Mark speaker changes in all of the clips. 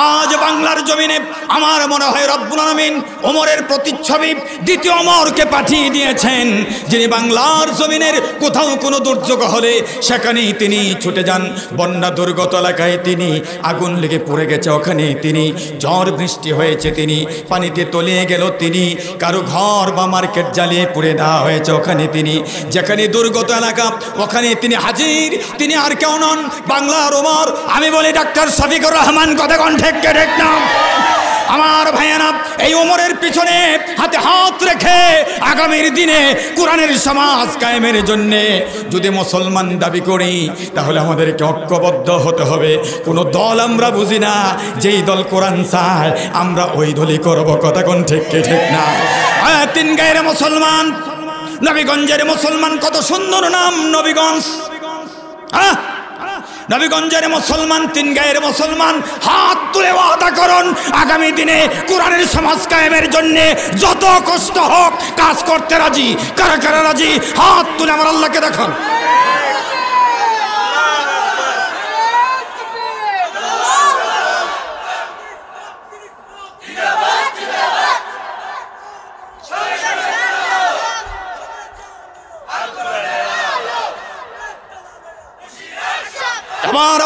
Speaker 1: আজ বাংলার জমিনে আমার মনে হয় রব্বুল আলামিন ওমরের প্রতিচ্ছবি দ্বিতীয় ওমরকে পাঠিয়ে দিয়েছেন, যিনি বাংলার জমিনের কোথাও কোনো দুর্যোগ হলে সেখানেই তিনি ছুটে যান। বন্যা দুর্গত এলাকায় তিনি, আগুন লেগে পড়ে গেছে ওখানে তিনি, ঝড় বৃষ্টি হয়েছে তিনি, পানিতে তলিয়ে গেল তিনি, কারো ঘর বা মার্কেট জ্বালিয়ে পুড়ে দেওয়া হয়েছে ওখানে তিনি, যেখানে দুর্গত এলাকা ওখানে তিনি হাজির। তিনি আর কেউ নন, বাংলার ওমর। আমি বলি ডাক্তার শফিকুর রহমান, কথা কোন ঠিক কে ঠিক না? আমার ভাইয়েরা, এই ওমরের পিছনে হাতে হাত রেখে আগামীর দিনে কোরআনের সমাজ কায়েমের জন্য যদি মুসলমান দাবি করি, তাহলে আমাদেরকে ঐক্যবদ্ধ হতে হবে। কোনো দল আমরা বুঝি না, যেই দল কোরআন চায় আমরা ওই দলই করব, কথা কোন ঠিক কে ঠিক না? তিন গায়ের মুসলমান, নবীগঞ্জের মুসলমান, কত সুন্দর নাম নবীগঞ্জ। নবীগঞ্জের মুসলমান, তিন গায়ের মুসলমান, হাত তুলে ওয়াদা করুন আগামী দিনে কোরআনের সমাজ কায়েমের জন্য যত কষ্ট হোক কাজ করতে রাজি। কারা কারা রাজি? হাত তুলে আমার আল্লাহকে দেখান।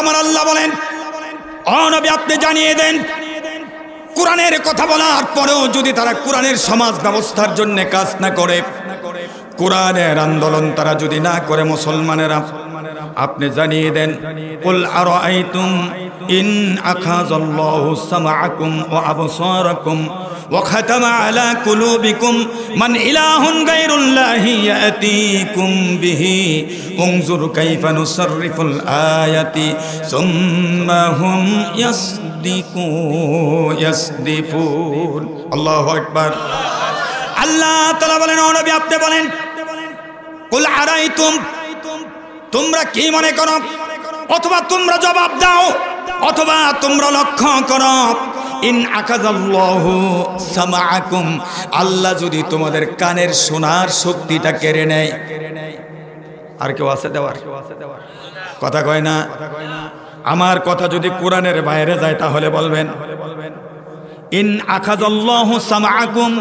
Speaker 1: আমার আল্লাহ বলেন, ও নবী আপনি জানিয়ে দেন, কোরআনের কথা বলার পরেও যদি তারা কোরআনের সমাজ ব্যবস্থার জন্য কাজ না করে, কোরআনের আন্দোলন তারা যদি না করে, মুসলমানেরা আপনি জানিয়ে দেন, কুল আরাআইতুম ইন আখাযাল্লাহু সামআকুম ওয়া আবসারাকুম ওয়া খাতামা আলা কুলুবিকুম মান ইলাহুন গায়রুল্লাহি ইয়াতিকুম বিহি উনজুর কাইফা নুসাররিফুল আয়াতি সুম্মা হুম ইয়াসদিফুন। আল্লাহু আকবার। আল্লাহ তাআলা বলেন, ও নবী আপনি বলেন, কুল আরাইতুম, তোমরা কি মনে করো? অথবা তোমরা জবাব দাও, অথবা তোমরা লক্ষ্য করো, ইন আখাযাল্লাহু সামআকুম, আল্লাহ যদি তোমাদের কানের শোনার শক্তিটা কেড়ে নেয়। আর কেউ আছে দেওয়ার? কথা কয় না। আমার কথা যদি কোরআনের বাইরে যায় তাহলে বলবেন, ইন আখাযাল্লাহু সামআকুম,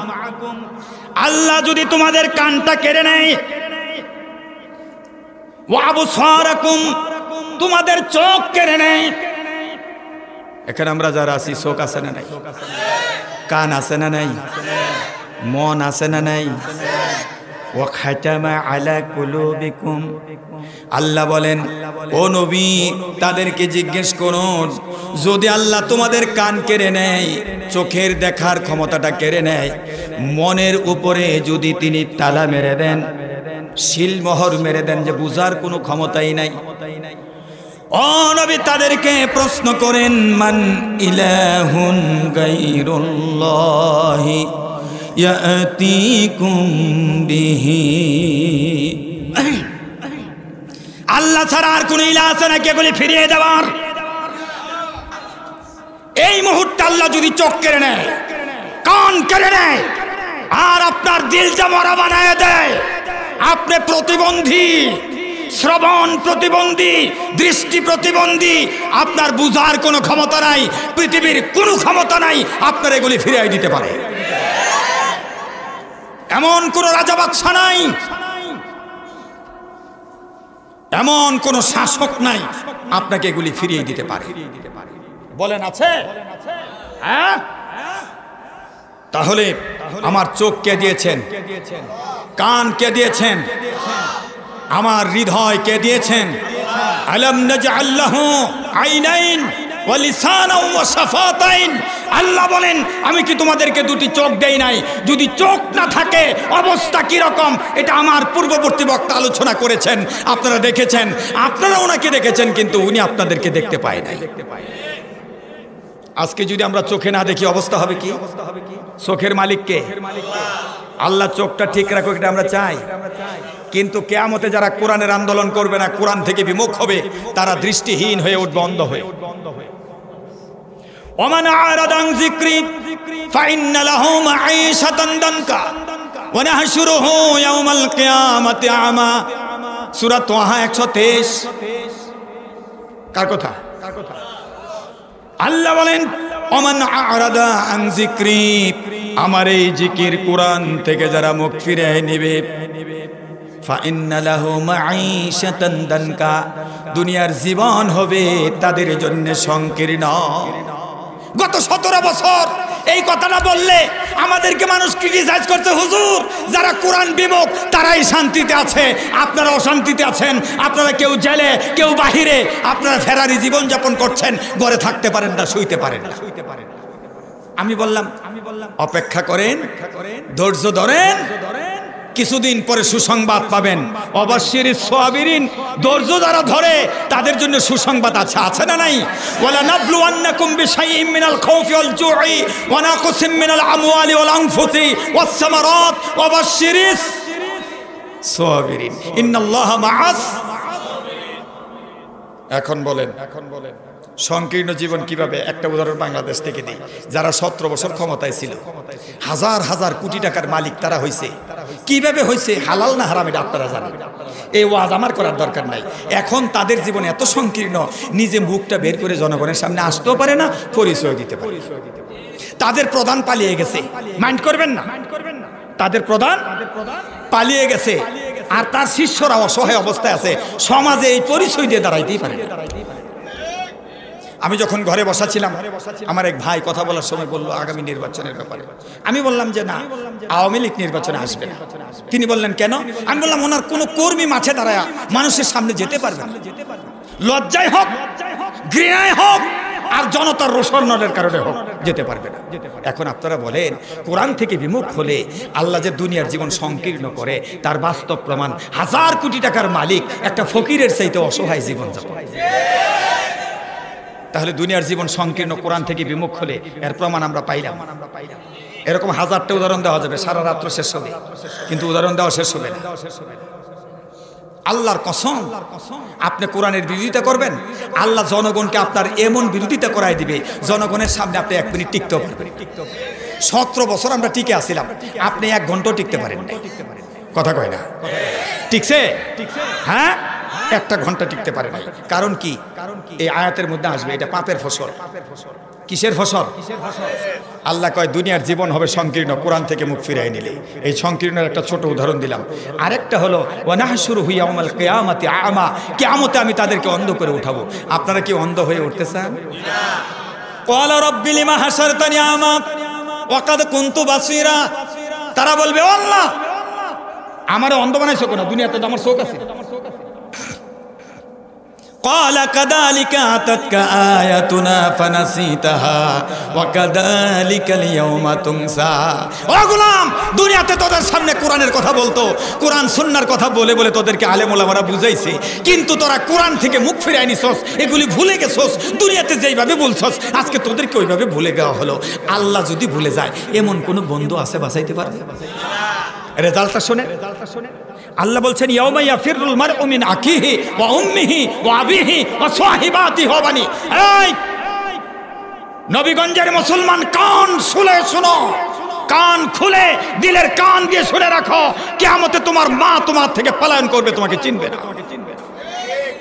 Speaker 1: আল্লাহ যদি তোমাদের কানটা কেড়ে নেয়, ওয়া আবসারাকুম, তোমাদের চোখ কেড়ে নেয়। এখানে আমরা যারা আছি, চোখ আছে না নাই? কান আছে না নাই? মন আছে না নাই? ওয়া খাতামা আলা কুলুবিকুম, আল্লাহ বলেন, ও নবী তাদেরকে জিজ্ঞেস করুন, যদি আল্লাহ তোমাদের কান কেড়ে নেয়, চোখের দেখার ক্ষমতাটা কেড়ে নেয়, মনের উপরে যদি তিনি তালা মেরে দেন, শিলমোহর মেরে দেন, যে বুঝার কোনো ক্ষমতাই নাই, ও নবী তাদেরকে প্রশ্ন করেন, মান ইলাহুন গায়রুল্লাহি ইয়াতিকুম বিহি, আল্লাহ ছাড়া আর কোন ইলাহ আছে নাকি এগুলি ফিরিয়ে দেওয়ার? এই মুহূর্তে আল্লাহ যদি চোখ কেড়ে নেয়, কান কেড়ে নেয়, আর আপনার দিল জামরা বানায় দেয়, আপনি প্রতিবন্ধী, শ্রবণ প্রতিবন্ধী, দৃষ্টি প্রতিবন্ধী, আপনার বুঝার কোনো ক্ষমতা নাই, পৃথিবীর কোনো ক্ষমতা নাই আপনার এগুলি ফিরিয়ে দিতে পারে। এমন কোন রাজা বাদশা নাই, এমন কোন শাসক নাই আপনাকে এগুলি ফিরিয়ে দিতে পারে। বলেন আছে? হ্যাঁ। তাহলে আমার চোখ কে দিয়েছেন? কান কে দিয়েছেন? আমার হৃদয় কে দিয়েছেন? আলাম নাজআল লাহু আইনাইন ওয়া লিসানাও ওয়া শাফাতাইন, আল্লাহ বলেন আমি কি তোমাদেরকে দুটি চোখ দেই নাই? যদি চোখ না থাকে অবস্থা কি রকম, এটা আমার পূর্ববর্তী বক্তা আলোচনা করেছেন, আপনারা দেখেছেন, আপনারা ওনাকে দেখেছেন, কিন্তু উনি আপনাদেরকে দেখতে পায় নাই। আজকে যদি আমরা চোখে না দেখি অবস্থা হবে কি? চোখের মালিক কে? আল্লাহ চোখটা ঠিক রাখো, এটা আমরা চাই। কিন্তু কিয়ামতে যারা কোরআনের আন্দোলন করবে না, কোরআন থেকে বিমুখ হবে, তারা দৃষ্টিহীন হয়ে উঠবে, অন্ধ হয়ে। ওমান আরাদা আন যিকরি ফাইন্না লাহু মাঈশাতান দানকা ওয়া নাহশুরুহু ইয়াওমাল কিয়ামাতি আমা। সূরা তাহা 123। কার কথা? আল্লাহ বলেন ওমান আরাদা আন যিকরি, আমার এই জিকির কোরআন থেকে যারা মুখ ফিরিয়ে নেবে, ফাইন্না লাহু মাঈশাতান দানকা, দুনিয়ার জীবন হবে তাদের জন্য সংকীর্ণ। গত 17 বছর এই কথাটা বললে আমাদেরকে মানুষ ক্রিটিসাইজ করছে, হুজুর যারা কোরআন বিমুখ তারাই শান্তিতে আছে, আপনারা অশান্তিতে আছেন, আপনারা কেউ জেলে কেউ বাহিরে, আপনারা ফেরারি জীবন যাপন করছেন, ঘরে থাকতে পারেন না, শুইতে পারেন না। আমি বললাম অপেক্ষা করেন, ধৈর্য ধরেন, কিছুদিন পরে সুসংবাদ পাবেন। অবশ্যই সাবিরিন, ধৈর্য যারা ধরে তাদের জন্য সুসংবাদ আছে, আছে না নাই? ওয়ালা নাবলুওয়ান্নাকুম বিশাইইম মিনাল খাউফি ওয়াল জুই ওয়া নাকসিম মিনাল আমওয়ালি ওয়াল আনফুসি ওয়াস সামারাত ওয়া বাশশিরিস সাবিরিন ইন্নাল্লাহা মাআস। এখন বলেন সংকীর্ণ জীবন কিভাবে? একটা উদাহরণ বাংলাদেশ থেকে দিই। যারা 17 বছর ক্ষমতায় ছিল, হাজার হাজার কোটি টাকার মালিক তারা হয়েছে। কিভাবে হয়েছে? হালাল না হারাম এটা আপনারা জানেন, এই ওয়াজ আমার করার দরকার নাই। এখন তাদের জীবন এত সংকীর্ণ, নিজে মুখটা বের করে জনগণের সামনে আসতেও পারে না, পরিচয় দিতে পারে। তাদের প্রধান পালিয়ে গেছে, মাইন্ড করবেন না, তাদের প্রধান পালিয়ে গেছে, আর তার শিষ্যরা অসহায় অবস্থায় আছে, সমাজে এই পরিচয় দিয়ে দাঁড়াইতেই পারে না। আমি যখন ঘরে বসাছিলাম, আমার এক ভাই কথা বলার সময় বলল আগামী নির্বাচনের ব্যাপারে। আমি বললাম যে না, আওয়ামী লীগ নির্বাচনে আসবে না। তিনি বললেন কেন? আমি বললাম ওনার কোনো কর্মী মাঠে দাঁড়ায় মানুষের সামনে যেতে পারবে না, লজ্জায় হোক, ঘৃণায় হোক, আর জনতার রোষণের কারণে হোক, যেতে পারবে না। এখন আপনারা বলেন, কোরআন থেকে বিমুখ হলে আল্লাহ যে দুনিয়ার জীবন সংকীর্ণ করে তার বাস্তব প্রমাণ হাজার কোটি টাকার মালিক একটা ফকিরের চাইতে অসহায় জীবন যাপন। তাহলে দুনিয়ার জীবন সংকীর্ণ কোরআন থেকে বিমুখ হলে এর প্রমাণ আমরা পাইলাম। এরকম হাজারটা উদাহরণ দেওয়া যাবে, সারা রাত্র শেষ হবে, কিন্তু উদাহরণ দেওয়া শেষ হবে না। আল্লাহর কসম, আপনি কোরআনের বিরোধিতা করবেন, আল্লাহ জনগণকে আপনার এমন বিরোধিতা করাই দিবে, জনগণের সামনে আপনি 1 মিনিট টিকতে পারবেন। 17 বছর আমরা টিকে আসছিলাম, আপনি 1 ঘন্টাও টিকতে পারেন না। কথা কয় না? টিকছে? হ্যাঁ, 1 ঘন্টা টিকতে পারে না। কারণ কি? এই আয়াতের মধ্যে আসবে এটা পাপের ফসল। কিসের ফসল? আল্লাহ কয় দুনিয়ার জীবন হবে সংকীর্ণ কোরআন থেকে মুখ ফিরাই নিলে। এই সংকীর্ণের একটা ছোট উদাহরণ দিলাম। আরেকটা হলো ওয়া নাহশুরুহু ইয়াউমাল কিয়ামাতি আমা, কিয়ামতে আমি তাদেরকে অন্ধ করে উঠাবো। আপনারা কি অন্ধ হয়ে উঠতে চান? ক্বালা রাব্বি লিমা হাশারতানি আমা ওয়া কাদ কুনতু বাসীরা। তারা বলবে ও আল্লাহ, আমারে অন্ধ বানাইছো কেন? দুনিয়াতে তো আমার চোখ আছে। قال كذلك أتتك آياتنا فنسيتها وكذلك اليوم تنسى। ও গোলাম, দুনিয়াতে তোদের সামনে কোরআনের কথা বলতো, কোরআন সুন্নাহর কথা বলে বলে তোদেরকে আলেম ওলামারা বুঝাইছে, কিন্তু তোরা কোরআন থেকে মুখ ফিরাই নিছস, এগুলি ভুলে গেছস। দুনিয়াতে যেইভাবে বলছস আজকে তোদেরকে ওইভাবে ভুলে দেওয়া হলো। আল্লাহ যদি ভুলে যায় এমন কোন বন্ধু আছে বাঁচাইতে পারবে? রেজাল্টটা শুনে আল্লাহ বলছেন ইয়াউমা ইয়াফিরুল মারউ মিন আখিহি ওয়া উম্মিহি ওয়া আবিহি ওয়া সাহিবাতিহি ওয়া বানি। এই নবীগঞ্জের মুসলমান, কান খুলে শোনো, কান খুলে দিলের কান দিয়ে শুনে রাখো, কিয়ামতে তোমার মা তোমার থেকে পলায়ন করবে, তোমাকে চিনবে না,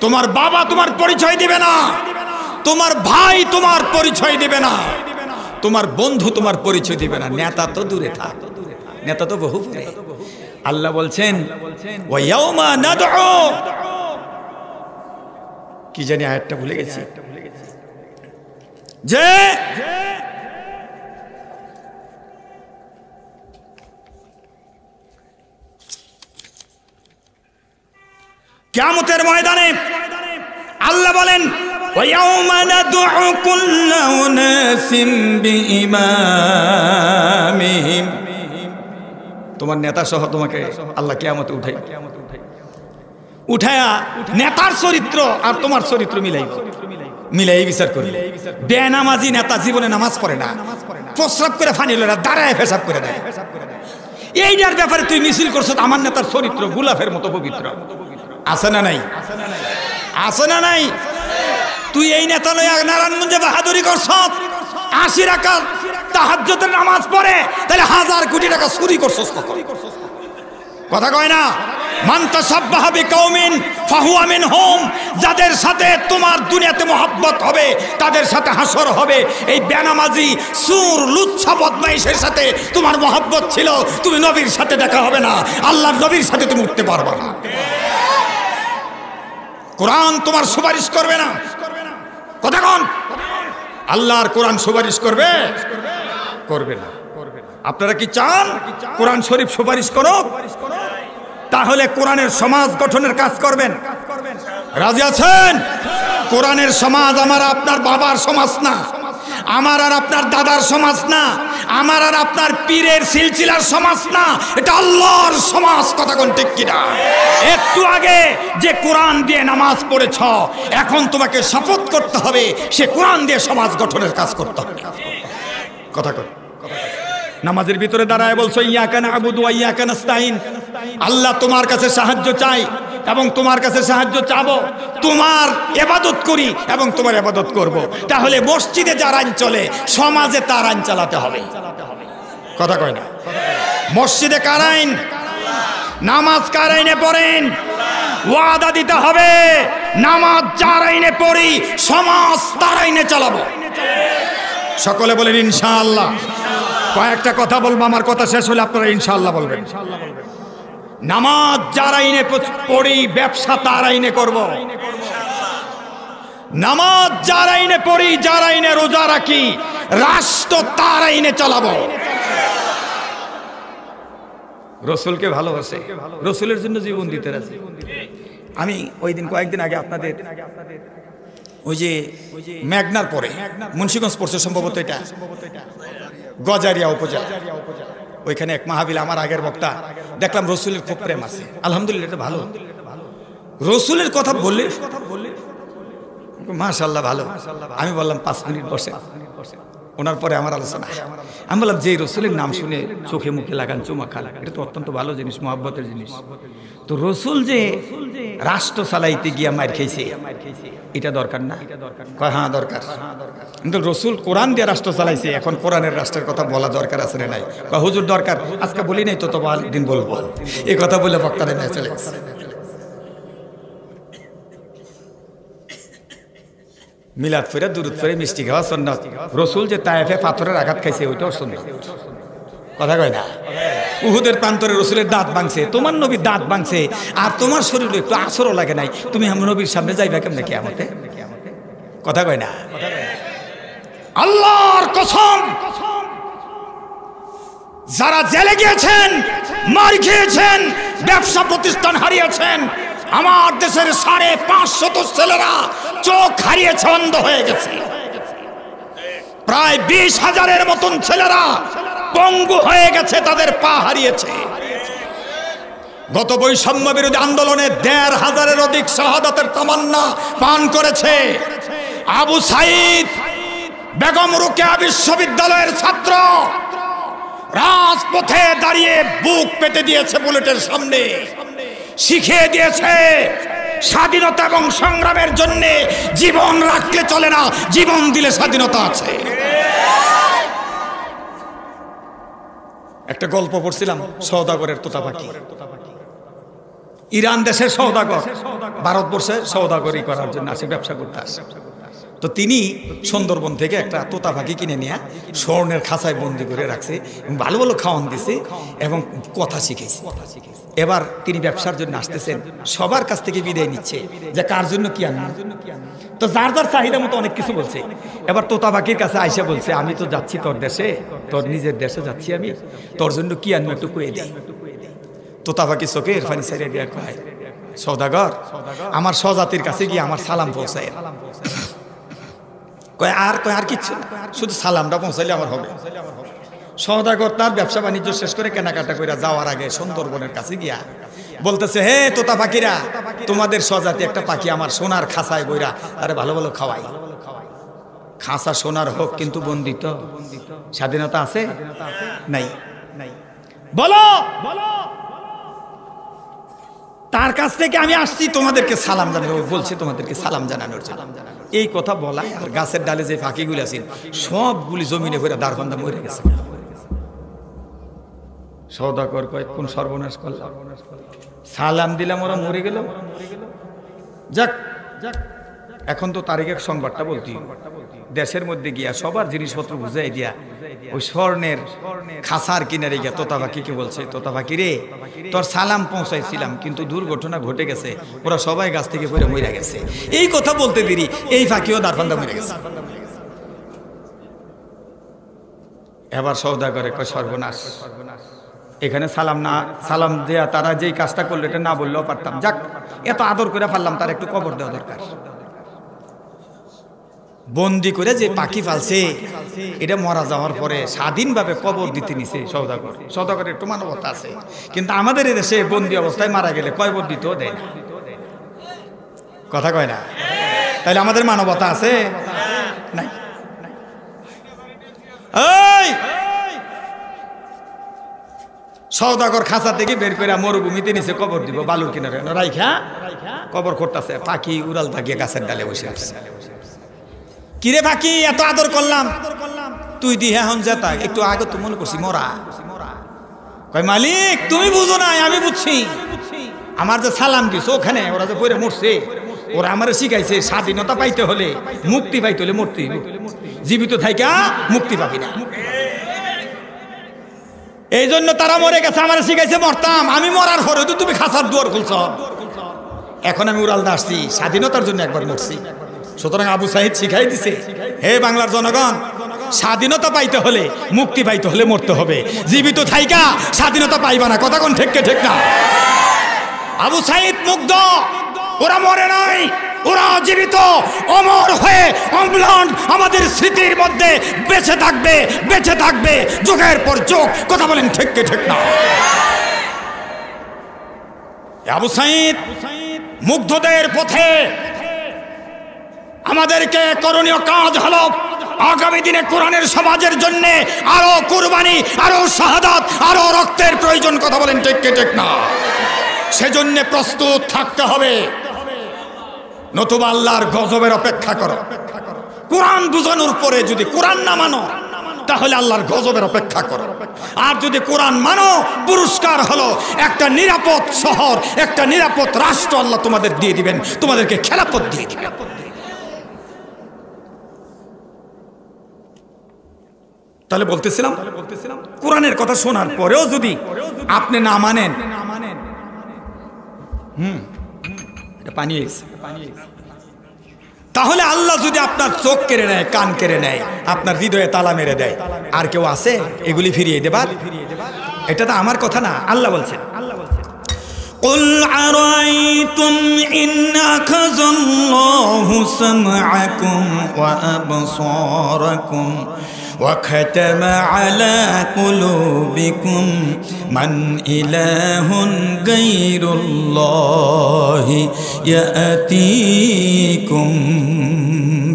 Speaker 1: তোমার বাবা তোমার পরিচয় দিবে না, তোমার ভাই তোমার পরিচয় দিবে না, তোমার বন্ধু তোমার পরিচয় দিবে না, নেতা তো দূরে থাক, নেতা তো বহু দূরে। আল্লাহ বলছেন ওয়া ইয়াউমা নাদউ, কি জানি আয়াতটা ভুলে গেছি, যে কিয়ামতের ময়দানে আল্লাহ বলেন ওয়া ইয়াউমা নাদউ কুল্লা উনাসিম বিইমামিহিম। তোমার নেতা সহ তোমাকে আল্লাহ কিয়ামতে উঠায়া নেতার চরিত্র আর তোমার চরিত্র মিলাই বিচার করবে। বেনামাজি নেতা জীবনে নামাজ পড়ে না, প্রস্রাব করে ফানি লয় না, দাঁড়ায় পেশাব করে দেয়। এইটার ব্যাপারে তুই মিছিল করছো, আমার নেতার চরিত্র গোলাপের মতো পবিত্র। আছে না নাই? আছে না নাই? তুই এই নেতা লইয়া নারায়ণগঞ্জে বাহাদুরি করছ, 80 রাকাত তাহাজ্জুদের নামাজ পড়ে, তাহলে 1000 কোটি টাকা চুরি করছস কখন? কথা কয় না? মান তাসাব্বাহা বিকাউমিন ফাহুয়া মিনহুম, যাদের সাথে তোমার দুনিয়াতে মোহাব্বত হবে তাদের সাথে হাসর হবে। এই বেনামাজি সুর লুচ্ছা বদমাইশের সাথে তোমার মোহাব্বত ছিল, তুমি নবীর সাথে দেখা হবে না, আল্লাহর নবীর সাথে তুমি উঠতে পারবে না। কোরআন তোমার সুপারিশ করবে না। কথা কোন? আল্লাহর কোরআন সুপারিশ করবে? করবে না। আপনারা কি চান কোরআন শরীফ সুপারিশ করো? তাহলে কোরআনের সমাজ গঠনের কাজ করবেন। রাজি আছেন? কোরআনের সমাজ আমার আপনার বাবার সমাজ না, আমার আর আপনার দাদার সমাজ না, আমার আর আপনার পীরের সিলসিলার সমাজ না, এটা আল্লাহর সমাজ। কথা কোন ঠিক কিনা? একটু আগে যে কোরআন দিয়ে নামাজ পড়েছ, এখন তোমাকে শপথ করতে হবে সে কোরআন দিয়ে সমাজ গঠনের কাজ করতে হবে। কথা কর। নামাজের ভিতরে দাঁড়ায় বলছো ইয়াকা না'বুদু ওয়া ইয়াকা নাস্তাইন, আল্লাহ তোমার কাছে সাহায্য চাই এবং তোমার কাছে সাহায্য চাবো, তোমার ইবাদত করি এবং তোমার ইবাদত করব। তাহলে মসজিদে যার আইন চলে সমাজে তার আইন চালাতে হবে। কথা কয় না? মসজিদে কার আইন? নামাজ কার আইনে পড়েন? ওয়াদা দিতে হবে নামাজ যার আইনে পড়ি সমাজ তার আইনে চালাবো। সকলে বলেন ইনশাআল্লাহ। কয়েকটা কথা বলবো, আমার কথা শেষ হলে আপনারা ইনশাআল্লাহ বলবেন। নামাজ যার আইনে পড়ি ব্যবসা তার আইনে করব। নামাজ যার আইনে পড়ি, যার আইনে রোজা রাখি, রাষ্ট্র তার আইনে চালাবো। রসুলকে ভালোবাসে, রসুলের জন্য জীবন দিতে রাজি। আমি ওই দিন কয়েকদিন আগে আপনাদের ওই যে মেঘনার পরে মুন্সিগঞ্জ পড়ছে সম্ভবত, এটা গজারিয়া উপজেলা, ওইখানে এক মাহফিল, আমার আগের বক্তা দেখলাম রসুলের খুব প্রেম আছে। আলহামদুলিল্লাহ, এটা ভালো। রসুলের কথা বললে মাশাআল্লাহ ভালো। আমি বললাম 5 মিনিট বসে, ওনার পরে আমার আলোচনা। আমি বললাম যে রসুলের নাম শুনে চোখে মুখে লাগান, চুমা খান, এটা তো অত্যন্ত ভালো জিনিস, মহব্বতের জিনিস। তো রসুল যে রাষ্ট্র চালাইতে গিয়া মার খেয়েছে, এটা দরকার না? হ্যাঁ দরকার। কিন্তু রসুল কোরআন দিয়ে রাষ্ট্র চালাইছে, এখন কোরআনের রাষ্ট্রের কথা বলা দরকার আছে না নাই? হুজুর দরকার, আজকে বলি নাই তো, তবে আরেকদিন বলবো। এই কথা বলে বক্তারা নিয়ে চলে গেছে। মিলাদ ফিরে, দুরুদ ফিরে, মিষ্টি খাওয়া সুন্নাত। রসুল যে তায়েফে পাথরের আঘাত খাইছে ওইটাও সুন্নাত। কথা কয় না? উহুদের প্রান্তরে রসুলের দাঁত ভাঙছে, তোমার নবীর দাঁত ভাঙছে, আর তোমার শরীরে একটু আসরও লাগে নাই, তুমি আমার নবীর সামনে যাইবা কেমনে কিয়ামতে? কথা কয় না? আল্লাহর কসম, যারা জেলে গিয়েছেন, মার খেয়েছেন, ব্যবসা প্রতিষ্ঠান হারিয়েছেন, আমার দেশের 550 ছেলেরা চোখ হারিয়েছে, অন্ধ হয়ে গেছে। প্রায় 20,000-এর মতন ছেলেরা পঙ্গু হয়ে গেছে, তাদের পা হারিয়েছে। গত বৈষম্য বিরোধী আন্দোলনে 1,500-এর অধিক শাহাদাতের তামান্না পান করেছে। আবু সাইদ, বেগম রোকেয়া বিশ্ববিদ্যালয়ের ছাত্র রাজপথে দাঁড়িয়ে বুক পেতে দিয়েছে বুলেটের সামনে, শিখিয়ে দিয়েছে স্বাধীনতা এবং সংগ্রামের জন্য জীবন রাখলে চলে না, জীবন দিলে স্বাধীনতা আছে। একটা গল্প পড়ছিলাম, সওদাগরের তোতা পাখি। ইরান দেশের সওদাগর ভারতবর্ষে সওদাগরি করার জন্য আসে, ব্যবসা করতে আসে। তো তিনি সুন্দরবন থেকে একটা তোতা পাখি কিনে নিয়ে স্বর্ণের খাঁচায় বন্দি করে রাখছে, ভালো ভালো খাওয়ান দিছে এবং কথা শিখেছে। এবার তিনি ব্যবসার জন্য আসতেছেন, সবার কাছ থেকে বিদায় নিচ্ছে যে কার জন্য কি আনবেন। তো যার যার চাহিদা মতো অনেক কিছু বলছে। এবার তোতা পাখির কাছে আইসা বলছে, আমি তো যাচ্ছি তোর দেশে, তোর নিজের দেশে যাচ্ছি আমি, তোর জন্য কি আনবো একটু কয়ে দেই। তোতা পাখি চোখের পানি ছেড়ে দিয়ে কয়, সওদাগর, আমার স্বজাতির কাছে গিয়ে আমার সালাম পৌঁছায়। কয় আর কিচ্ছু না, শুধু সালামটা পৌঁছাইলে আমার হবে। সওদাগর তার ব্যবসা বাণিজ্য শেষ করে কেনাকাটা করে যাওয়ার আগে সুন্দরবনের কাছে গিয়া বলতেছে, হে তোতা পাখিরা, তোমাদের স্বজাতি একটা পাখি আমার সোনার খাঁচায় বইরা আরে ভালো ভালো খাওয়াই। খাঁচা সোনার হোক কিন্তু বন্দিত, স্বাধীনতা আছে নাই? বলো, তার কাছ থেকে আমি আসছি তোমাদেরকে সালাম জানানো, বলছি তোমাদেরকে সালাম জানানোর জন্য। এই কথা বলা, আর গাছের ডালে যে পাখিগুলি আছেন সবগুলি জমিনে ভরে দাঁড়বান্ধা মরে গেছে। সওদাগর কয় কোন সর্বনাশ করলাম, সালাম দিলাম ওরা মরে গেল। যাক এখন তো তারিখের সংবাদটা বলতি, দেশের মধ্যে গিয়া সবার জিনিসপত্র বুঝাই দিয়া ওই স্বর্ণের খাসার কিনারে গিয়া তোতা পাখিকে বলছে, তোতা পাখি রে তোর সালাম পৌঁছাইছিলাম কিন্তু দুর্ঘটনা ঘটে গেছে, ওরা সবাই গাছ থেকে পড়ে মরে গেছে। এই কথা বলতে দেরি এই পাখিও দারফান্দা মরে গেছে। এবার সওদাগরে কয় সর্বনাশ, এখানে সালাম দেয়া তারা যেই কাজটা করলো এটা না বললেও পারতাম, যাক এত আদর করে পারলাম, তার একটু কবর দেওয়া দরকার। বন্দি করে যে পাখি ফালছে এটা মরা যাওয়ার পরে স্বাধীনভাবে কবর দিতে নিছে সওদাগর। সওদাগরের একটু মানবতা আছে, কিন্তু আমাদের দেশে বন্দি অবস্থায় মারা গেলে কবর দিতেও দেয় না, কথা কয় না। তাহলে আমাদের মানবতা আছে নাই? সওদাগর খাঁচা থেকে বের করে মরুভূমিতে নিচে কবর দিব, বালুর কিনারে রাইখা কবর করতেছে, পাখি উড়াল থাকিয়ে গাছের ডালে বসে আছে। কিরে পাখি এত আদর করলাম, তুই দি এখন যেতা, একটু আগে তো মনে করছি মরা। কয় মালিক তুমি বুঝো নাই, আমি বুঝছি, আমার যে সালাম দিছ ওখানে ওরা যে পড়ে মরছে, ওরা আমার শিখাইছে স্বাধীনতা পাইতে হলে মুক্তি পাইতে হলে মরতে, জীবিত থাইকা মুক্তি পাবি না, এই জন্য তারা মরে গেছে, আমার শিখাইছে মরতাম, আমি মরার পরে তো তুমি খাসার দুয়ার খুলছ, এখন আমি উড়াল আসছি স্বাধীনতার জন্য একবার মরছি। সুতরাং আবু সাইদ শিখাই দিছে, হে বাংলার জনগণ, স্বাধীনতা পাইতে হলে মুক্তি পাইতে হলে মরতে হবে, জীবিত থাইকা স্বাধীনতা পাইবা না, কথা কোন ঠিক ঠিক না? আবু সাইদ মুগ্ধ, ওরা মরে নাই, ওরা জীবিত অমর হয়ে অম্লান আমাদের স্মৃতির মধ্যে বেঁচে থাকবে, বেঁচে থাকবে যুগের পর যুগ, কথা বলেন ঠিক ঠিক না? আবু সাইদ মুগ্ধদের পথে আমাদেরকে করণীয় কাজ হলো আগামী দিনে কোরআনের সমাজের জন্য আরো কুরবানি, আরো শাহাদাত, আরো রক্তের প্রয়োজন, কথা বলেন ঠিক ঠিক না? সেজন্য প্রস্তুত থাকতে হবে, নতুবা আল্লাহর গজবের অপেক্ষা করো। কোরআন বুঝানোর পরে যদি কোরআন না মানো তাহলে আল্লাহর গজবের অপেক্ষা করো, আর যদি কোরআন মানো পুরস্কার হলো একটা নিরাপদ শহর, একটা নিরাপদ রাষ্ট্র আল্লাহ তোমাদের দিয়ে দিবেন, তোমাদেরকে খেলাপথ দিয়ে দিবেন। তাহলে বলতেছিলাম কোরআনের কথা শোনার পরেও যদি আপনি না মানেন, এটা পানি এসে, তাহলে আল্লাহ যদি আপনার চোখ কেড়ে নেয়, কান কেড়ে নেয়, আপনার হৃদয়ে তালা মেরে দেয়, আর কেউ আছে এগুলি ফিরিয়ে দেবার? এটা তো আমার কথা না, আল্লাহ বলছেন, قل أرأيتم إن أخذ الله سمعكم وأبصاركم وختم على قلوبكم من إله غير الله يأتيكم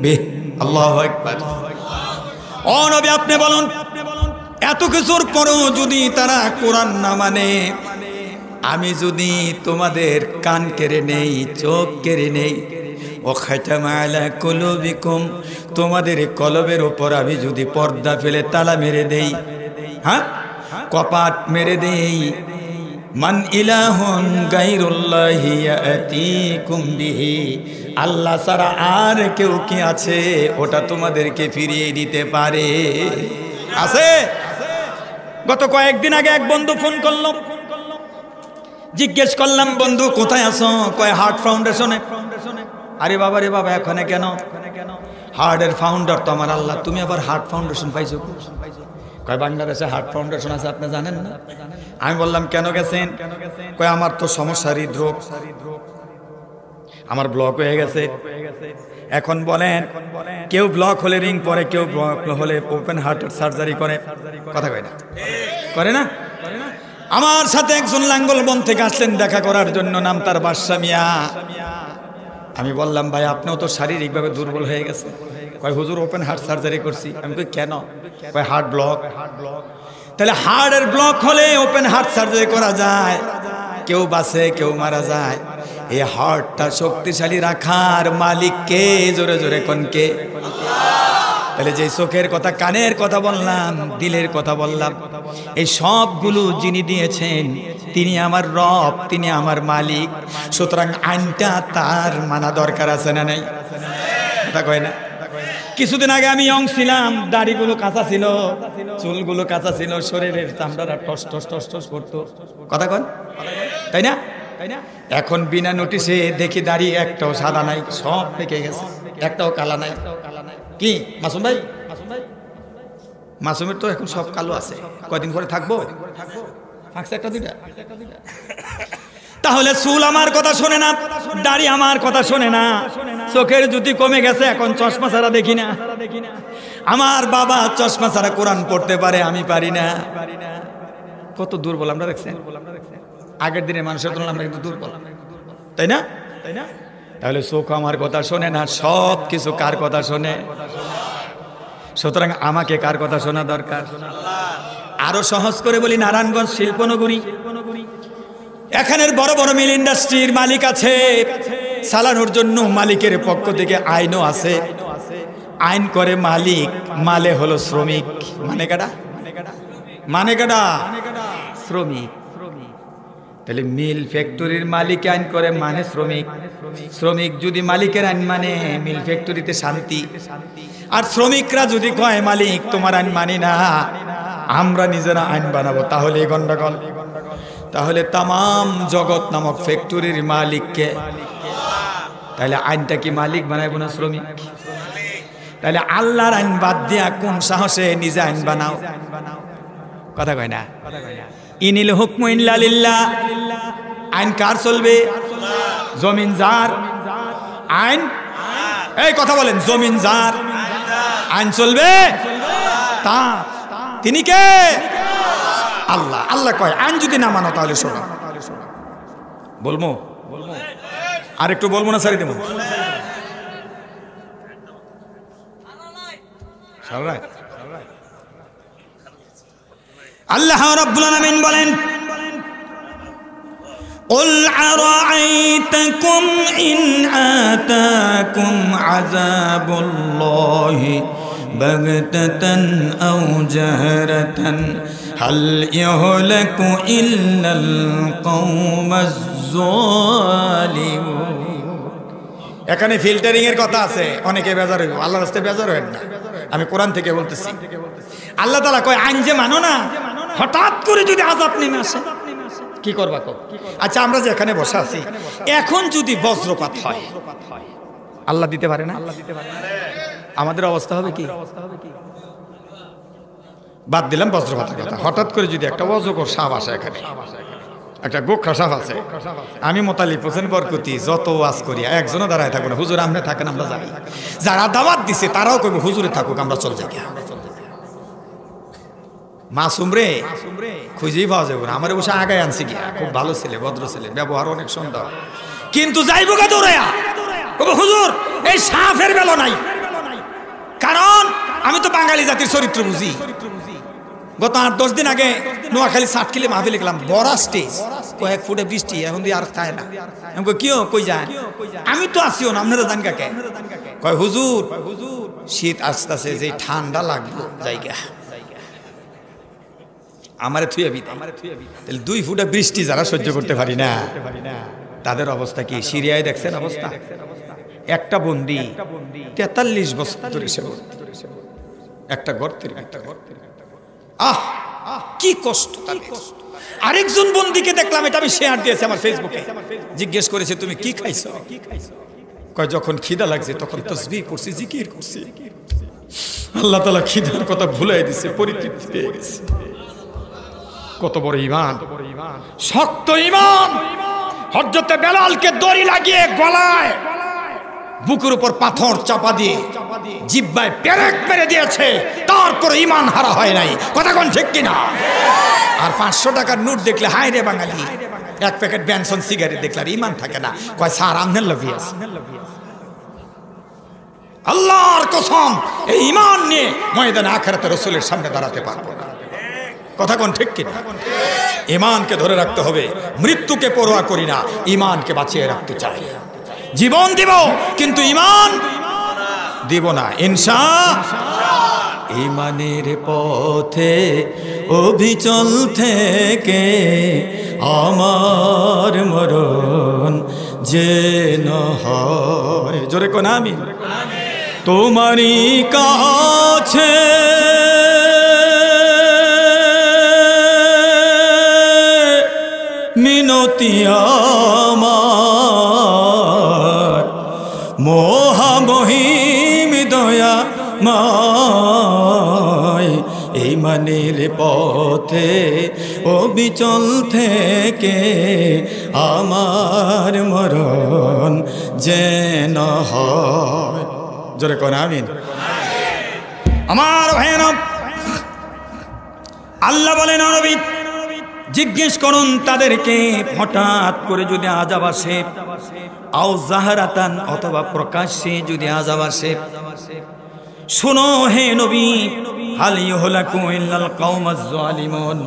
Speaker 1: به الله أكبر। ও নবী আপনি বলুন, এত কিছুর পরেও যদি তারা কোরআন না মানে, আমি যদি তোমাদের কান কেড়ে নেই, চোখ কেড়ে নেই, ও খাতামা আলা কুলুবিকুম, তোমাদের কলবের উপর আমি যদি পর্দা ফেলে তালা মেরে দেই, হ্যাঁ কপাট মেরে দেই, মান ইলাহুন গায়রুল্লাহি ইয়াতিকুম বিহি, আল্লাহ ছাড়া আর কেউ কি আছে ওটা তোমাদেরকে ফিরিয়ে দিতে পারে? আছে? গত কয়েকদিন আগে এক বন্ধু ফোন করলো, জিজ্ঞেস করলাম বন্ধু কোথায় আছো? কয় হার্ট ফাউন্ডেশনে। আরে বাবা রে বাবা, এখানে কেন? হার্টের ফাউন্ডার তো আমার আল্লাহ, তুমি আবার হার্ট ফাউন্ডেশন পাইছো? কয় বাংলাদেশে হার্ট ফাউন্ডেশন আছে, আপনি জানেন না? আমি বললাম কেন গেছেন? কয় আমার তো সমস্যা হৃদরোগ, আমার ব্লক হয়ে গেছে। এখন বলেন, কেউ ব্লক হলে রিং পরে, কেউ ব্লক হলে ওপেন হার্টের সার্জারি করে, কথা কয় না? করে না? আমার সাথে একজন লাঙ্গলবন থেকে আসলেন দেখা করার জন্য, নাম তার বাদশা মিয়া। আমি বললাম ভাই আপনিও তো শারীরিকভাবে দুর্বল হয়ে গেছে। কয় হুজুর ওপেন হার্ট সার্জারি করছি। আমি কই কেন? কয় হার্ট ব্লক। তাহলে হার্টের ব্লক হলে ওপেন হার্ট সার্জারি করা যায়, কেউ বাঁচে কেউ মারা যায়। এই হার্টটা শক্তিশালী রাখার মালিক কে? জোরে জোরে কোন কে? তাহলে যে চোখের কথা, কানের কথা বললাম, দিলের কথা বললাম, এই সবগুলো যিনি দিয়েছেন তিনি আমার রব, তিনি আমার মালিক। সুতরাং আইনটা তার মানা দরকার আছে না নাই? কথা কয় না? কিছুদিন আগে আমি ইয়ং ছিলাম, দাড়িগুলো কাঁচা ছিল, চুলগুলো কাঁচা ছিল, শরীরের চামড়াটা টস টস টস টস করতো। কথা কন, তাই না? এখন বিনা নোটিশে দেখি দাড়ি একটাও সাদা নাই, সব পেকে গেছে, একটাও কালা নাই। কি মাসুম ভাই? মাসুমের তো এখন সব কালো আছে, কয়দিন পরে থাকবো? একটা দুইটা। তাহলে চুল আমার কথা শোনে না, দাড়ি আমার কথা শোনে না, চোখের জ্যোতি কমে গেছে, এখন চশমা ছাড়া দেখি না। আমার বাবা চশমা ছাড়া কোরআন পড়তে পারে, আমি পারি না। কত দুর্বল আমরা দেখছেন? আগের দিনে মানুষের তুলনায় আমরা কিন্তু দুর্বল, তাই না? তাহলে চোখ আমার কথা শোনে না, সব কিছু কার কথা শোনে? সুতরাং আমাকে কার কথা শোনা দরকার? আরো সহজ করে বলি, নারায়ণগঞ্জ শিল্পনগরী, এখানের বড় বড় মিল ইন্ডাস্ট্রির মালিক আছে, চালানোর জন্য মালিকের পক্ষ থেকে আইনও আছে। আইন করে মালিক, মালে হলো শ্রমিক। মানে কাটা? মানে কাটা? শ্রমিক। তাহলে মিল ফ্যাক্টরির মালিক আইন করে, মানে শ্রমিক। শ্রমিক যদি মালিকের আইন মানে, মিল ফ্যাক্টরিতে শান্তি। আর শ্রমিকরা যদি কয় মালিক তোমার আইন মানি না, আমরা নিজেরা আইন বানাবো, তাহলে গন্ডগোল। তাহলে তামাম জগৎ নামক ফ্যাক্টরির মালিককে, তাহলে আইনটা কি মালিক বানাইবো না শ্রমিক? তাহলে আল্লাহর আইন বাদ দিয়া কোন সাহসে নিজে আইন বানাও? কথা কয় না? ইনিল হুকমু ইল্লা লিল্লাহ। আইন কার চলবে? জমিন যার, আইন, এই কথা বলেন, জমিন যার, আইন চলবে তার। তিনি কে? আল্লাহ। আল্লাহ কয় আইন যদি না মানো তাহলে শোনো। বলবো আর একটু বলবো না, সারি দেবো? আল্লাহ রাব্বুল আলামিন বলেন, قل أرأيتكم إن آتاكم عذاب الله بغتة أو جهرة هل يهلك إلا القوم الظالمون। এখানে ফিল্টারিং এর কথা আছে, অনেকে বেজার হইব, আল্লাহর রাস্তায় বেজার হবেন না, আমি কোরআন থেকে বলতেছি। আল্লাহ তাআলা কয় আইন যে মানো না, হঠাৎ করে যদি আযাব নেমে আসে কি করবা? আচ্ছা আমরা যে এখানে বসে আছি, এখন যদি বজ্রপাত হয়, আল্লাহ দিতে পারে না? আমাদের অবস্থা হবে কি? বাদ দিলাম বজ্রপাতের কথা, হঠাৎ করে যদি একটা অজগর সাপ আসে, এখানে একটা গোখরা সাপ আছে, আমি মোতালিব হোসেন বরকতি যত ওয়াজ করি একজনও দাঁড়ায় থাকবো না, হুজুর আপনি থাকেন আমরা যাই। যারা দাওয়াত দিছে তারাও কইব হুজুরে থাকুক, আমরা চল যাই। মাসুম রে খুঁজেই পাওয়া যাবে না। আমার বসে আগায় আনছি গিয়া, খুব ভালো ছেলে, ভদ্র ছেলে, ব্যবহার অনেক সুন্দর, কিন্তু যাইব গা দৌড়াইয়া হুজুর এই সাফের বেলা নাই। কারণ আমি তো বাঙালি জাতির চরিত্র বুঝি। গত 8-10 দিন আগে নোয়াখালী সাতখিলে মাহফিল লিখলাম, বড় স্টেজ, কয়েক ফুটে বৃষ্টি, এখন দিয়ে আর খায় না। আমি কিও কই যান? আমি তো আসিও না, আপনারা জান কাকে? কয় হুজুর শীত আস্তে আস্তে যে ঠান্ডা লাগলো জায়গা আমারে থুয়াবি। তাহলে 2 ফুটা বৃষ্টি যারা সহ্য করতে পারি না, তাদের অবস্থা কি? সিরিয়ায় দেখছেন অবস্থা? একটা বন্দি 43 বছর ধরে সে একটা গর্তের। আহ কি কষ্ট! আরেকজন বন্দিকে দেখলাম, এটা আমি শেয়ার দিয়েছি আমার ফেসবুকে, জিজ্ঞেস করেছে তুমি কি খাইছো? কয় যখন খিদা লাগছে তখন তাসবিহ করছি, জিকির করছি। আল্লাহ তাআলা খিদার কথা ভুলাই দিছে, পরিতৃপ্তি পেয়ে গেছে। কত বড় ঈমান, শক্ত ঈমান! হযরতে বেলালকে দড়ি লাগিয়ে গলায়, বুকের উপর পাথর চাপা দিয়ে জিহ্বায় পেরেক মেরে দিয়েছে, তারপর ঈমান হারা হয় নাই। কথা কোন ঠিক কিনা? আর 500 টাকার নোট দেখলে হায় রে বাঙালি, 1 প্যাকেট ব্যানসন সিগারেট দেখলে আর ঈমান থাকে না। কয় স্যার আমনের লভি আছে। আল্লাহর কসম, এই ঈমান নিয়ে ময়দানে আখিরাতে রাসূলের সামনে দাঁড়াতে পারবো না। কথা কোন ঠিক কিনা? ঈমানকে ধরে রাখতে হবে, মৃত্যুকে পরোয়া করি না, ঈমানকে বাঁচিয়ে রাখতে চাই। জীবন দিব কিন্তু ঈমান দিব না, ইনশাআল্লাহ। ইমানের পথে অবিচল থেকে আমার মরণ যেন হয়। জোরে কোন আমিন। তোমারই কাছে মিনতি আমার, মহামহিম দয়াময়, ইমানের পথে অবিচল থেকে আমার মরণ যেন হয়। জোরে কোন আমিন। আমার ভাইয়েরা, আল্লাহ বলেন নবী জিজ্ঞেস করুন তাদেরকে, হঠাৎ করে যদি আযাব আসে, আও জাহারাতান, অথবা প্রকাশ্যে যদি আযাব আসে, শোনো হে নবী, হাল ইউহলাকু ইল্লাল কওমাজ জালিমুন,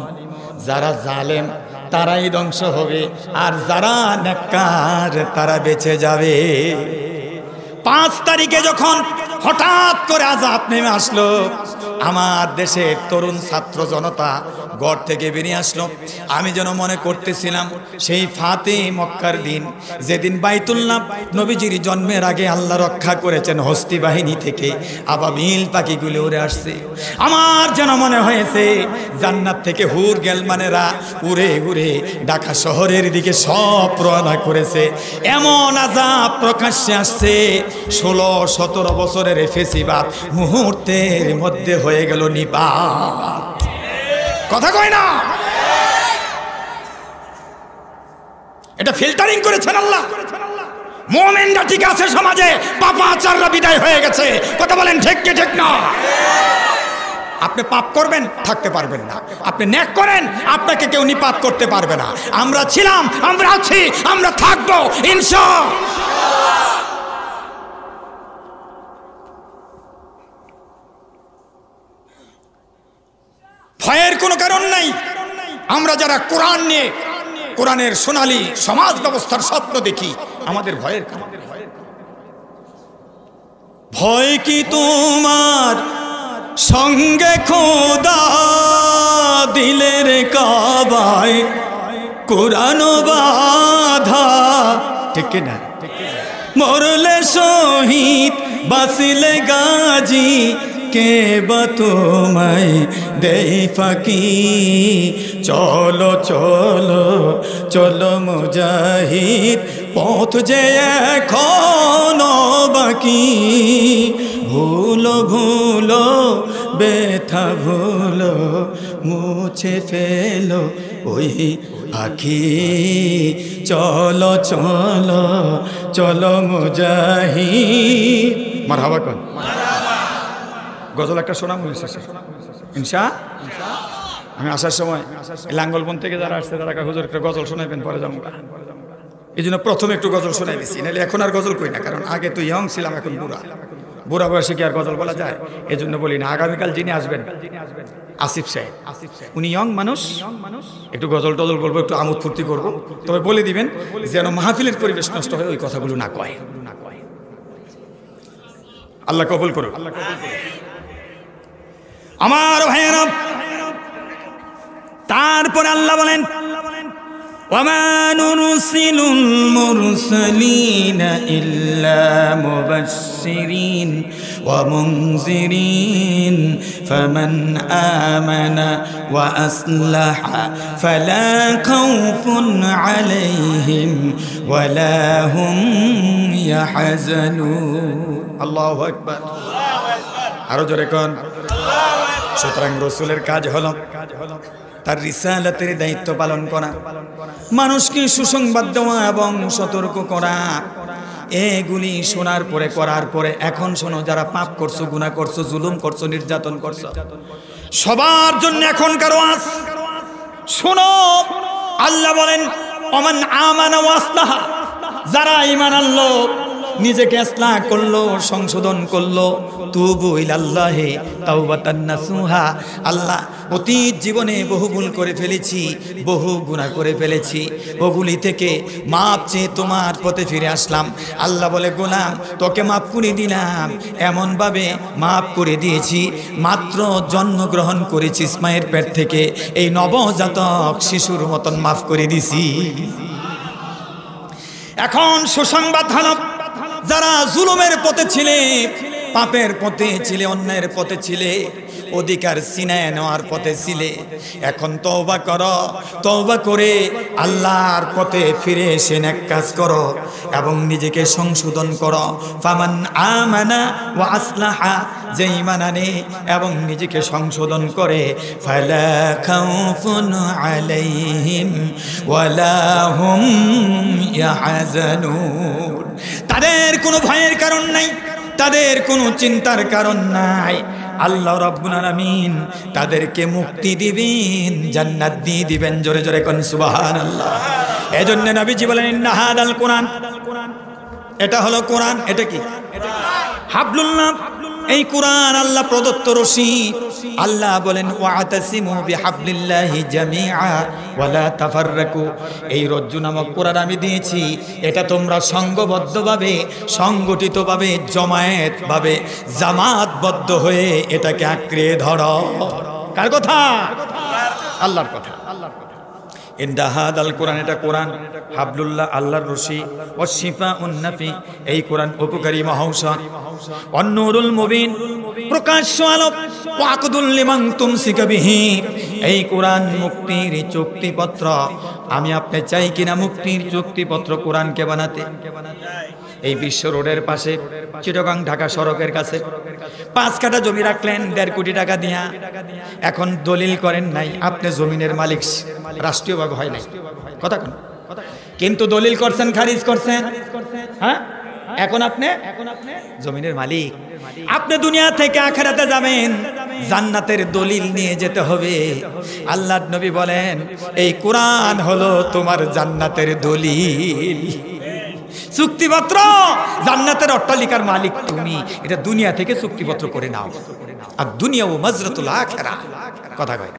Speaker 1: যারা জালেম তারাই ধ্বংস হবে, আর যারা নেককার তারা বেঁচে যাবে। 5 তারিখে যখন হঠাৎ করে আযাব নেমে আসলো, আমার দেশের তরুণ ছাত্র জনতা ঘর থেকে বেরিয়ে আসলো। আমি যেন মনে করতেছিলাম সেই ফাতে মক্কার দিন, যেদিন বাইতুল্লাহ নবীজির জন্মের আগে আল্লাহ রক্ষা করেছেন হস্তি বাহিনী থেকে আবাবিল পাখিগুলো উড়ে আসছে। আমার যেন মনে হয়েছে জান্নাত থেকে হুর গেলমানেরা উড়ে উড়ে ঢাকা শহরের দিকে সব রওনা করেছে। এমন আযাব প্রকাশ্যে আসছে, 16-17 বছরের ফেসিবাদ মুহূর্তের মধ্যে হয়ে গেল নিপাত। কথা কয় না? এটা ফিল্টারিং করেছেন আল্লাহ। মুমিনরা ঠিক আছে সমাজে, পাপাচাররা বিদায় হয়ে গেছে। কথা বলেন ঠিক কি ঠিক না? আপনি পাপ করবেন, থাকতে পারবেন না। আপনি নেক করেন, আপনাকে কেউ নিপাত করতে পারবে না। আমরা ছিলাম, আমরা আছি, আমরা থাকবো ইনশাআল্লাহ। ভয়ের কোনো কারণ নাই। আমরা যারা কোরআন নিয়ে, কোরআনের সোনালী সমাজ ব্যবস্থার স্বপ্ন দেখি, আমাদের ভয়ের কারণ। ভয় কি তোমার সঙ্গে খোদা দিলের কাবায় কোরআন বাধা, ঠিক না? মরলে শহীদ বাঁচলে গাজী, কে বা তোমায় দেই ফাঁকি। চলো চলো চলো মুজাহিদ, পথ যে এখনো বাকি। ভুলো ভুলো ব্যথা ভুলো, মুছে ফেলো ওই আখি। চলো চলো চলো মুজাহিদ। মারহাবা কোন গজল একটা শোনাম ইনশা। আমি আসার সময় লাঙ্গলবন থেকে যারা আসছে তারা হুজুর একটা গজল শোনাইবেন, পরে যাবো। এই জন্য প্রথমে একটু গজল শোনাই দিচ্ছি, নাহলে এখন আর গজল কই না। কারণ আগে তো ইয়ং ছিলাম, এখন বুড়া বয়সে কি আর গজল বলা যায়? এই জন্য বলি না। আগামীকাল যিনি আসবেন আসিফ সাহেব, উনি ইয়ং মানুষ, একটু গজল টজল বলবো, একটু আমোদ ফুর্তি করবো। তবে বলে দিবেন যেন মাহফিলের পরিবেশ নষ্ট হয়, ওই কথাগুলো না কয়। আল্লাহ কবুল করুন। আমার ভাইয়েরা, তারপর আল্লাহ বলেন ওয়ামা নুরসিলুল মুরসালিনা ইল্লা মুবাশশিরিন ওয়া মুনজিরিন ফামান আমানা ওয়া আসলাহা ফালা খাউফুন আলাইহিম ওয়ালা হুম ইয়াহজানুন। আল্লাহু আকবার। আরো জোরে কোন। সুতরাং রাসূলের কাজ হলো তার রিসালাতের দায়িত্ব পালন করা, মানুষকে সুসংবাদ দেওয়া এবং সতর্ক করা। এগুলি শোনার পরে, করার পরে এখন শোনো, যারা পাপ করছো, গুনাহ করছো, জুলুম করছো, নির্যাতন করছো, সবার জন্য এখনকার ওয়াজ শোনো। আল্লাহ বলেন ওমান আমানা ওয়াসলাহা, যারা ঈমান আনলো, নিজেকে ইসলাহ করলো, সংশোধন করলো, তুবু ইলাল্লাহি তাওবাতান নাসুহা। আল্লাহ অতীত জীবনে বহু ভুল করে ফেলেছি, বহু গুনাহ করে ফেলেছি, ওগুলি থেকে মাপ চেয়ে তোমার পথে ফিরে আসলাম। আল্লাহ বলে গোলাম তোকে মাফ করে দিলাম, এমনভাবে মাফ করে দিয়েছি মাত্র জন্মগ্রহণ করেছিস মায়ের পেট থেকে, এই নবজাতক শিশুর মতন মাফ করে দিছি। এখন সুসংবাদ হলো যারা জুলুমের পথে ছিলে, পাপের পথে ছিলে, অন্যায়ের পথে ছিলে, অধিকার ছিনায় নেওয়ার পথে ছিলে, এখন তওবা করো, তওবা করে আল্লাহর পথে ফিরে এসে নেক কাজ করো এবং নিজেকে সংশোধন করো। ফামান আমানা ওয়া আসলাহা, যে ঈমান আনে এবং নিজেকে সংশোধন করে, ফালা খাউফুন আলাইহিম ওয়ালা হুম ইয়াহজানুন, তাদের কোনো ভয়ের কারণ নাই, তাদের কোনো চিন্তার কারণ নাই। আল্লাহ রাব্বুল আলামিন তাদেরকে মুক্তি দিবেন, জান্নাত দিয়ে দিবেন। জোরে জোরে কোন সুবহানাল্লাহ। এজন্য নবীজি বলেন ইন্না হাদাল কোরআন, এটা হলো কোরআন। এটা কি? হাবলুল্লাহ, এই কোরআন আল্লাহ প্রদত্ত রশি। আল্লাহ বলেন ওয়াতাসিমু বিহাবলিল্লাহি জামিআ ওয়ালা তাফাররাকু, এই রজ্জু নামক কোরআন আমি দিয়েছি, এটা তোমরা সংঘবদ্ধভাবে, সংগঠিতভাবে, জমায়েতভাবে, জামাতবদ্ধ হয়ে এটাকে আঁকড়ে ধরো। কার কথা? আল্লাহর কথা। ইন্না হাদাল কোরআন, এটা কোরআন হাবলুল্লাহ, আল্লাহর রশি, ওয়াশিফাউন নাফি, এই কোরআন উপকারী মহৌষধ, অন্নুরুল মুবিন, প্রকাশ্য আলো, ওয়াকদুল লিমান তুমসিকা বিহি, এই কোরআন মুক্তির চুক্তিপত্র। আমি আপনি চাই কিনা মুক্তির চুক্তিপত্র কোরআনকে বানাতে? এই বিশ্ব রোডের পাশে চিটাগাং ঢাকা সড়কের কাছে 5 কাঠা জমি রাখলেন 1.5 কোটি টাকা দিয়া, এখন দলিল করেন নাই, আপনি জমিনের মালিক, রাষ্ট্রীয়ভাবে হয় নাই, কথা কোন, কিন্তু দলিল করছেন, খারিজ করছেন, হ্যাঁ, এখন আপনি জমিনের মালিক। আপনি দুনিয়া থেকে আখিরাতে যাবেন, জান্নাতের দলিল নিয়ে যেতে হবে। আল্লাহর নবী বলেন এই কোরআন হলো তোমার জান্নাতের দলিল, চুক্তিপত্র। জান্নাতের অট্টালিকার মালিক তুমি, এটা দুনিয়া থেকে চুক্তিপত্র করে নাও। আর দুনিয়া ও মাজরাতুল আখিরা, কথা কয়।